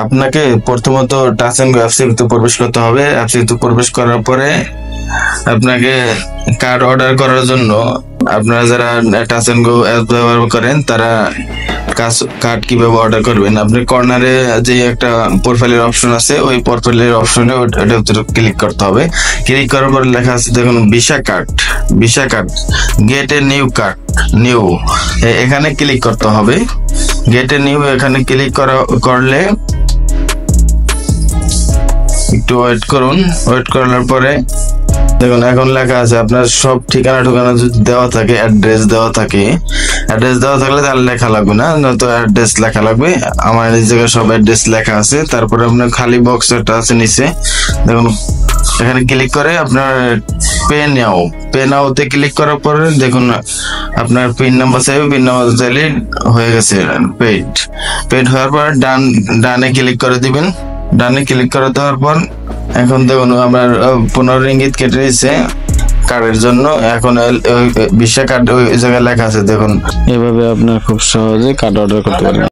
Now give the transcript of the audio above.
আপনাকে প্রথমত touch and go অ্যাপসে প্রবেশ করতে হবে। অ্যাপসে প্রবেশ করার পরে আপনাকে কার্ড অর্ডার করার জন্য আপনারা যারা টাচ এন্ড গো অ্যাপ ব্যবহার করেন তারা কার্ড কিভাবে অর্ডার করবেন, আপনি কর্নারে যে একটা প্রোফাইলের অপশন আছে ওই প্রোফাইলের অপশনে ওটার উপরে ক্লিক করতে হবে। ক্লিক করার পর লেখা আছে দেখুন visa card gate a new card new, এখানে ক্লিক করতে হবে। গেট এ নিউ এখানে ক্লিক করলে একটু ওয়েট করুন। ওয়েট করার পরে দেখুন এখন লেখা আছে আপনার সব ঠিকানা যদি দেওয়া থাকে, অ্যাড্রেস দেওয়া থাকলে তাহলে লেখা লাগবে না, নয়তো অ্যাড্রেস লেখা লাগবে। আমার এই জায়গায় সব অ্যাড্রেস লেখা আছে। তারপরে আপনার খালি বক্স একটা আছে নিচে, দেখুন এখানে ক্লিক করে আপনার পে নাওতে ক্লিক করার পরে দেখুন আপনার পিন নাম্বার চাইবে, পিন নাম্বার চাইলে হয়ে গেছে পেড হওয়ার পর ডানে ক্লিক করে দিবেন। ডানে ক্লিক করে দেওয়ার পর এখন দেখুন আমার 15 রিঙ্গিত কেটে দিয়েছে কার্ডের জন্য। এখন ভিসা কার্ড ওই জায়গায় লেখা আছে, দেখুন এভাবে আপনার খুব সহজে কার্ড অর্ডার করতে পারেন।